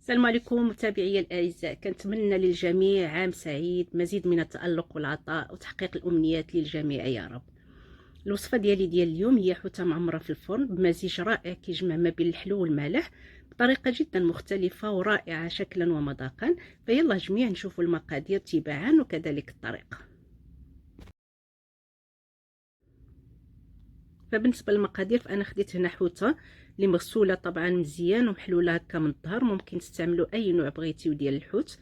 السلام عليكم متابعي الاعزاء، كنتمنى للجميع عام سعيد، مزيد من التألق والعطاء وتحقيق الامنيات للجميع يا رب. الوصفه ديال اليوم هي حوته معمره في الفرن بمزيج رائع كيجمع ما بين الحلو والمالح بطريقه جدا مختلفه ورائعه شكلا ومذاقا. فيلا جميع نشوفوا المقادير تباعا وكذلك الطريقه. فبالنسبه للمقادير فانا خديت هنا حوته اللي مغسوله طبعا مزيان ومحلوله هكا من الظهر. ممكن تستعملوا اي نوع بغيتيو ديال الحوت.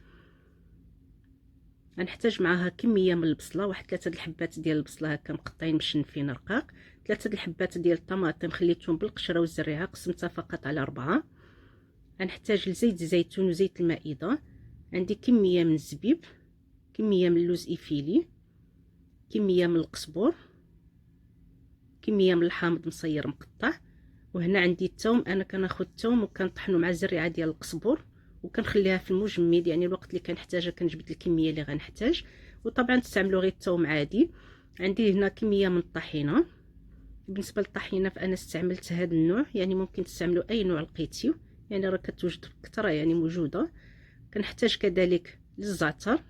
غنحتاج معاها كميه من البصله، واحد 3 الحبات ديال البصله هكا مقطعين مشنفين رقاق، 3 الحبات ديال الطماطم خليتهم بالقشره والزريعه قسمتها فقط على 4. غنحتاج لزيت الزيتون وزيت المائده، عندي كميه من الزبيب، كميه من اللوز ايفيلي، كميه من القزبور، كميه من الحامض مصير مقطع. وهنا عندي الثوم، انا كناخذ الثوم وكنطحنو مع الزريعه ديال القزبور وكنخليها في المجمد، يعني الوقت اللي كنحتاجها كنجبد الكميه اللي غنحتاج. وطبعا تستعملوا غير الثوم عادي. عندي هنا كميه من الطحينه. بالنسبه للطحينه فانا استعملت هذا النوع، يعني ممكن تستعملوا اي نوع لقيتيو، يعني راه كتوجد بكثره يعني موجوده. كنحتاج كذلك الزعتر،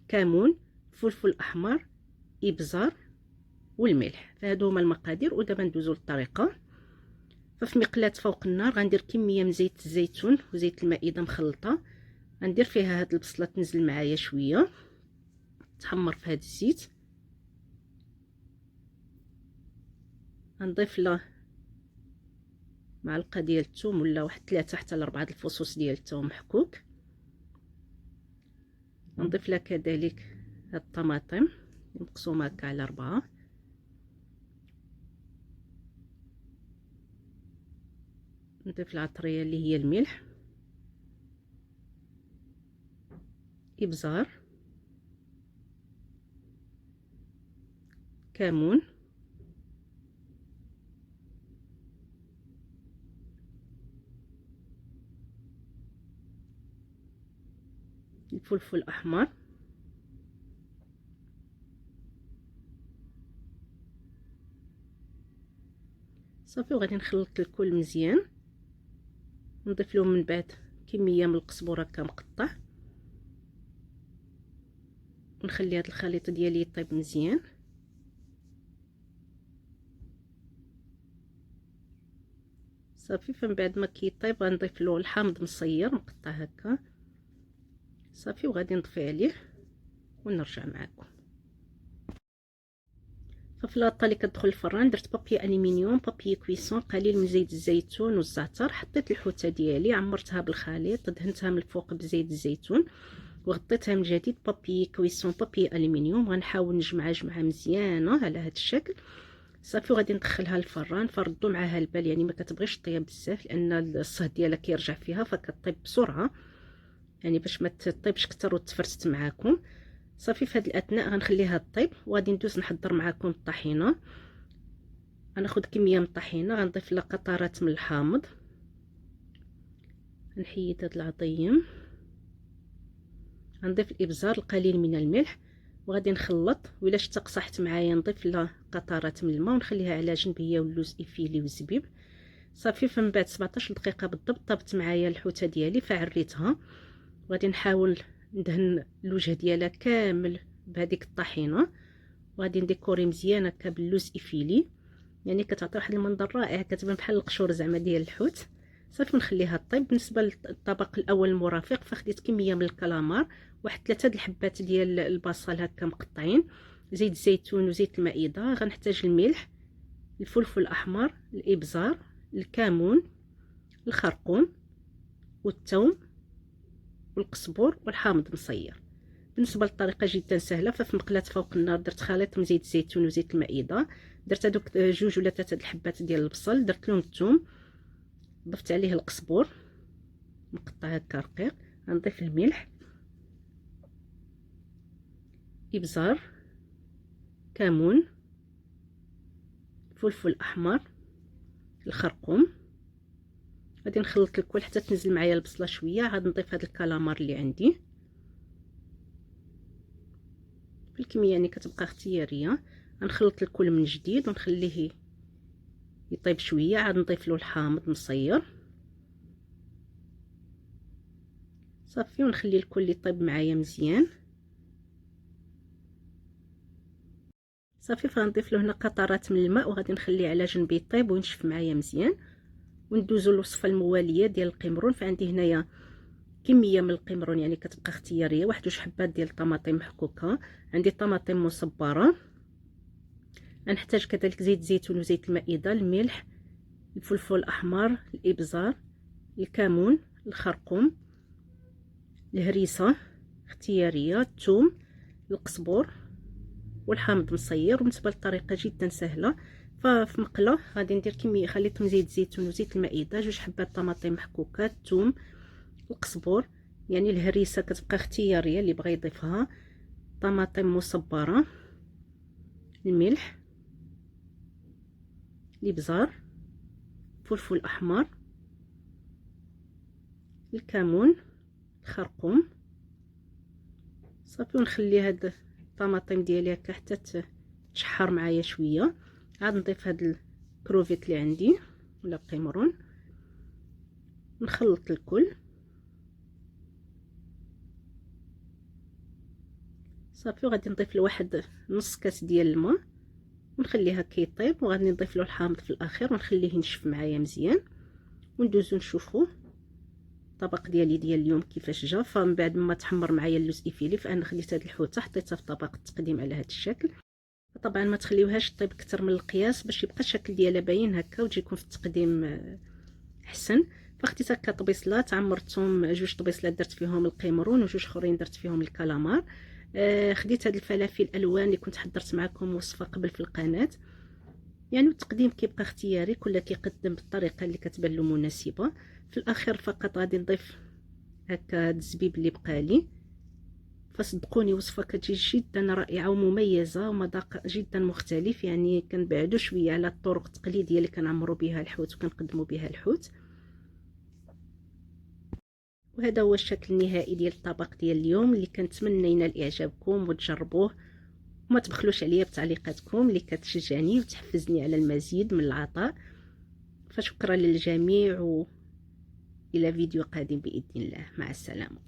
كمون، فلفل احمر، ابزار والملح. فهادو هما المقادير. ودابا ندوزو للطريقه. ففي مقلاة فوق النار غندير كميه من زيت الزيتون وزيت المائده مخلطه. غندير فيها هاد البصله تنزل معايا شويه تحمر في هاد الزيت. غنضيف له معلقه ديال الثوم ولا واحد 3 حتى ل 4 الفصوص ديال الثوم محكوك. نضيف لها كذلك هاد الطماطم مقسومه هكا على 4. نضيف العطريه اللي هي الملح، ابزار، كمون، الفلفل الاحمر، صافي. وغادي نخلط الكل مزيان. نضيف لهم من بعد كميه من القزبور هكا مقطع، ونخلي هذا الخليط ديالي يطيب مزيان. صافي. فمن بعد ما كيطيب غنضيف له الحامض مصير مقطع هكا صافي، وغادي نطفي عليه ونرجع معكم. ففي لاطه اللي كتدخل الفران درت بابي الومنيوم، بابي كويسون، قليل من زيت الزيتون والزعتر. حطيت الحوته ديالي عمرتها بالخليط، دهنتها من الفوق بزيت الزيتون وغطيتها من جديد بابي كويسون، بابي الومنيوم. غنحاول نجمعها مزيانه على هذا الشكل صافي. وغادي ندخلها للفران. فردوا معها البال، يعني ما كتبغيش طيب بزاف لان الصهد ديالها كيرجع فيها فكطيب بسرعه، يعني باش ما تطيبش كتر وتفرست معاكم. صافي. في هذه الاثناء غنخليها طيب وغادي ندوز نحضر معكم الطحينه. غناخذ كميه من الطحينه، غنضيف لها قطرات من الحامض، نحيد هذا العظيم، غنضيف الابزار، القليل من الملح، وغادي نخلط. وإلا شتا قصحت معايا نضيف لها قطرات من الماء ونخليها على جنب هي واللوز ايفيلي والزبيب. صافي. فمن بعد 17 دقيقه بالضبط طابت معايا الحوته ديالي فعريتها. وغادي نحاول ندهن الوجه ديالها كامل بهذيك الطحينه، وغادي نديكوري مزيان هكا باللوز ايفيلي، يعني كتعطي واحد المنظر رائع، كتبان بحال القشور زعما ديال الحوت. صافي نخليها طيب. بالنسبه للطبق الاول المرافق فخديت كميه من الكلامار، واحد 3 الحبات ديال البصل هكا مقطعين، زيت الزيتون وزيت المائده. غنحتاج الملح، الفلفل الاحمر، الابزار، الكمون، الخرقوم والثوم والقزبور والحامض مصير. بالنسبه للطريقه جدا سهله. ففي مقلاة فوق النار درت خليط من زيت الزيتون وزيت المائده، درت هذوك 2 ولا 3 الحبات ديال البصل، درت لهم الثوم، ضفت عليه القزبور مقطع هكا رقيق، غنضيف الملح، ابزار، كمون، فلفل احمر، الخرقوم. غادي نخلط الكل حتى تنزل معايا البصله شويه. عاد نضيف هذا الكالامار اللي عندي في الكميه، يعني كتبقى اختياريه. غنخلط الكل من جديد ونخليه يطيب شويه. عاد نضيف له الحامض مصير، صافي، ونخلي الكل يطيب معايا مزيان. صافي، فغنضيف له هنا قطرات من الماء وغادي نخليه على جنب يطيب وينشف معايا مزيان. وندوزو للوصفه المواليه ديال القمرون. فعندي هنايا كميه من القمرون، يعني كتبقى اختياريه، واحد جوج حبات ديال الطماطم محكوكه، عندي طماطم مصبره، غنحتاج كذلك زيت زيتون وزيت المائده، الملح، الفلفل الاحمر، الابزار، الكمون، الخرقوم، الهريسه اختياريه، الثوم، القزبور والحامض مصير. وبالنسبه للطريقه جدا سهله. ففي مقله غادي ندير كميه، خليتهم زيت زيتون وزيت المائده، جوج حبات طماطم محكوكه، الثوم، القزبور، يعني الهريسه كتبقى اختياريه اللي بغى يضيفها، طماطم مصبره، الملح، الابزار، فلفل احمر، الكمون، الخرقوم. صافي، ونخلي هاد الطماطم ديالي هكا حتى تشحر معايا شويه. عاد نضيف هاد الكروفيت اللي عندي ولا القمرون، نخلط الكل. صافي، وغادي نضيف له واحد نص كاس ديال الماء ونخليها كيطيب، وغادي نضيف له الحامض في الاخير ونخليه ينشف معايا مزيان. وندوزو نشوفوا الطبق ديالي ديال اليوم كيفاش جا. فمن بعد ما تحمر معايا اللوز ايفيلي، فانا خليت هاد الحوته حطيتها في طبق التقديم على هاد الشكل. طبعا ما تخليوهاش طيب اكثر من القياس باش يبقى الشكل ديالها باين هكا وتجيكم في التقديم احسن. فاخديت هكا طبيصلات، عمرتهم جوج طبيصلات درت فيهم القمرون وجوج اخرين درت فيهم الكالامار. خديت هاد الفلافل الالوان اللي كنت حضرت معكم وصفه قبل في القناه. يعني التقديم كيبقى اختياري، كل كيقدم بالطريقه اللي كتبان له مناسبه. في الاخير فقط غادي نضيف هكا هاد الزبيب اللي بقى لي. فصدقوني وصفه كتجي جدا رائعه ومميزه ومذاق جدا مختلف، يعني كنبعدوا شويه على الطرق التقليديه اللي كنعمروا بها الحوت وكنقدموا بها الحوت. وهذا هو الشكل النهائي ديال الطبق ديال اليوم اللي كنتمنى ينال اعجابكم وتجربوه، وما تبخلوش عليا بتعليقاتكم اللي كتشجعني وتحفزني على المزيد من العطاء. فشكرا للجميع، والى فيديو قادم باذن الله. مع السلامه.